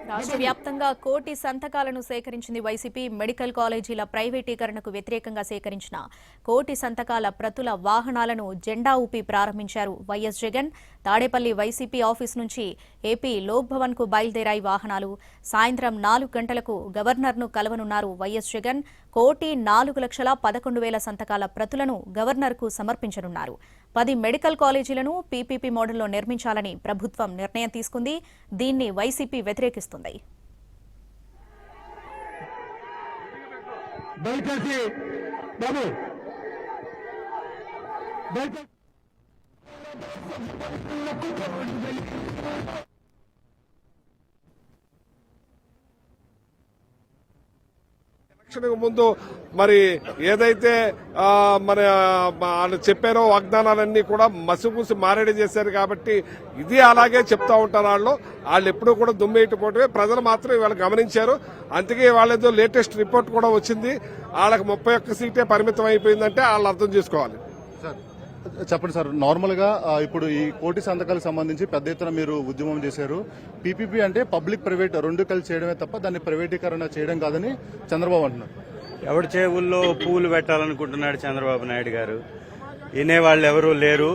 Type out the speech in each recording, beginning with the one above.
రాష్ట్ర వ్యాప్తంగా కోటి సంతకాలను సేకరించింది వైసీపీ. మెడికల్ కాలేజీల ప్రైవేటీకరణకు వ్యతిరేకంగా సేకరించిన కోటి సంతకాల ప్రతుల వాహనాలను జెండా ఊపి ప్రారంభించారు YS Jagan. Tadepalli YCP office నుంచి ఏపీ లోక్ భవన్ కు బయలుదేరాయి వాహనాలు. సాయంత్రం 4 గంటలకు గవర్నర్ను కలవనున్నారు వైఎస్ జగన్. 1,04,11,000 సంతకాల ప్రతులను గవర్నర్కు సమర్పించనున్నారు. 10 మెడికల్ కాలేజీలను పీపీపీ మోడల్లో నిర్మించాలని ప్రభుత్వం నిర్ణయం తీసుకుంది. దీన్ని వైసీపీ వ్యతిరేకిస్తుంది. ముందు మరి ఏదైతే మన చెప్పారో వాగ్దానాలన్నీ కూడా మసిపూసి మారేడు చేశారు కాబట్టి ఇది అలాగే చెప్తా ఉంటారు. వాళ్ళు ఎప్పుడూ కూడా దుమ్మేయటపోవటమే ప్రజలు మాత్రం ఇవాళ గమనించారు. అందుకే వాళ్ళేదో లేటెస్ట్ రిపోర్ట్ కూడా వచ్చింది. వాళ్ళకి 31 సీటే పరిమితం అయిపోయిందంటే వాళ్ళు అర్థం చేసుకోవాలి. చెప్పండి సార్, నార్మల్ గా ఇప్పుడు ఈ కోటి సంతకాలకు సంబంధించి పెద్ద ఎత్తున మీరు ఉద్యమం చేశారు. పీపీపీ అంటే పబ్లిక్ ప్రైవేట్ రెండు కలిసి చేయడమే తప్ప దాన్ని ప్రైవేటీకరణ చేయడం కాదని చంద్రబాబు అంటున్నారు. ఎవరి చెవుల్లో పూలు పెట్టాలనుకుంటున్నాడు చంద్రబాబు నాయుడు గారు. వినేవాళ్ళు ఎవరూ లేరు.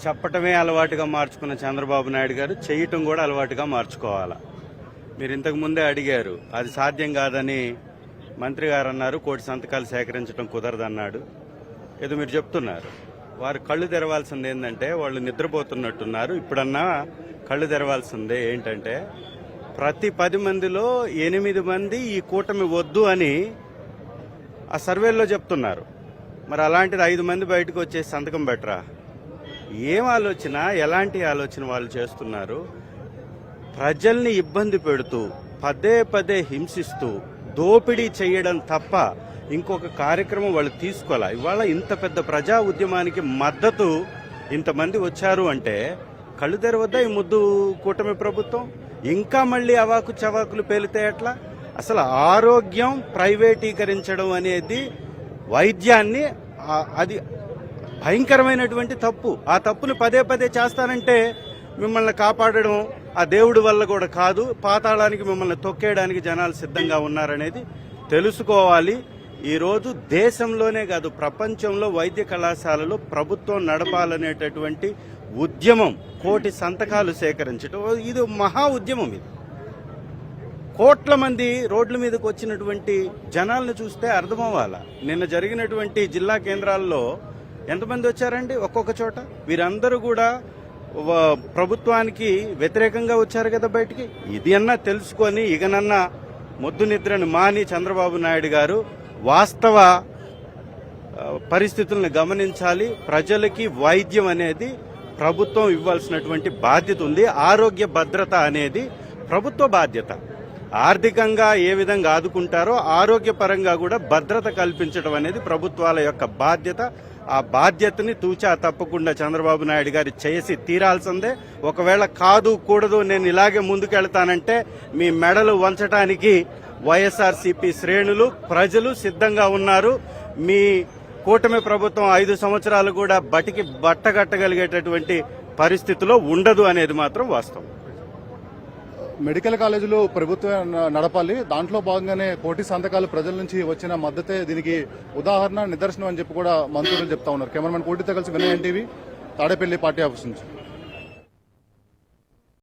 చెప్పటమే అలవాటుగా మార్చుకున్న చంద్రబాబు నాయుడు గారు చేయటం కూడా అలవాటుగా మార్చుకోవాలా. మీరు ఇంతకు ముందే అడిగారు, అది సాధ్యం కాదని మంత్రి గారు అన్నారు. కోటి సంతకాలు సేకరించడం కుదరదన్నాడు. ఏదో మీరు చెప్తున్నారు. వారు కళ్ళు తెరవాల్సింది ఏంటంటే, వాళ్ళు నిద్రపోతున్నట్టున్నారు. ఇప్పుడన్నా కళ్ళు తెరవాల్సిందే ఏంటంటే, ప్రతి 10 మందిలో 8 మంది ఈ కూటమి వద్దు అని ఆ సర్వేల్లో చెప్తున్నారు. మరి అలాంటిది 5 మంది బయటకు వచ్చేసి సంతకం పెట్టరా? ఏం ఆలోచన, ఎలాంటి ఆలోచన వాళ్ళు చేస్తున్నారు? ప్రజల్ని ఇబ్బంది పెడుతూ పదే పదే హింసిస్తూ దోపిడీ చేయడం తప్ప ఇంకొక కార్యక్రమం వాళ్ళు తీసుకోవాలా. ఇవాళ ఇంత పెద్ద ప్రజా ఉద్యమానికి మద్దతు ఇంతమంది వచ్చారు అంటే కళ్ళు తెరవద్దా ఈ ముద్దు కూటమి ప్రభుత్వం? ఇంకా మళ్ళీ అవాకు చవాకులు పేలితే ఎట్లా? అసలు ఆరోగ్యం ప్రైవేటీకరించడం అనేది వైద్యాన్ని అది భయంకరమైనటువంటి తప్పు. ఆ తప్పును పదే పదే చేస్తానంటే మిమ్మల్ని కాపాడడం ఆ దేవుడి వల్ల కూడా కాదు, పాతాళానికి మిమ్మల్ని తొక్కేయడానికి జనాలు సిద్ధంగా ఉన్నారనేది తెలుసుకోవాలి. ఈరోజు దేశంలోనే కాదు ప్రపంచంలో వైద్య కళాశాలలో ప్రభుత్వం నడపాలనేటటువంటి ఉద్యమం, కోటి సంతకాలు సేకరించడం, ఇది మహా ఉద్యమం. ఇది కోట్ల మంది రోడ్ల మీదకి వచ్చినటువంటి జనాలను చూస్తే అర్థమవ్వాలా. నిన్న జరిగినటువంటి జిల్లా కేంద్రాల్లో ఎంతమంది వచ్చారండి ఒక్కొక్క చోట? వీరందరూ కూడా ప్రభుత్వానికి వ్యతిరేకంగా వచ్చారు కదా బయటికి. ఇది అన్నా తెలుసుకొని ఇకనన్నా మొద్దు నిద్రను మాని చంద్రబాబు నాయుడు గారు వాస్తవ పరిస్థితులను గమనించాలి. ప్రజలకి వైద్యం అనేది ప్రభుత్వం ఇవ్వాల్సినటువంటి బాధ్యత ఉంది. ఆరోగ్య భద్రత అనేది ప్రభుత్వ బాధ్యత. ఆర్థికంగా ఏ విధంగా ఆదుకుంటారో ఆరోగ్యపరంగా కూడా భద్రత కల్పించడం అనేది ప్రభుత్వాల యొక్క బాధ్యత. ఆ బాధ్యతని తూచా తప్పకుండా చంద్రబాబు నాయుడు గారు చేసి తీరాల్సిందే. ఒకవేళ కాదు కూడదు నేను ఇలాగే ముందుకెళ్తానంటే మీ మెడలు వంచడానికి వైఎస్ఆర్సీపీ శ్రేణులు ప్రజలు సిద్ధంగా ఉన్నారు. మీ కూటమి ప్రభుత్వం 5 సంవత్సరాలు కూడా బటికి బట్టగట్టగలిగేటటువంటి పరిస్థితిలో ఉండదు అనేది మాత్రం వాస్తవం. మెడికల్ కాలేజీలు ప్రభుత్వం నడపాలి, దాంట్లో భాగంగానే కోటి సంతకాలు ప్రజల నుంచి వచ్చిన మద్దతే దీనికి ఉదాహరణ నిదర్శనం అని చెప్పి కూడా మంత్రులు చెప్తా ఉన్నారు. కెమెరామెన్ కోటితో కలిసి Vinay NTV, Tadepalli party office నుంచి.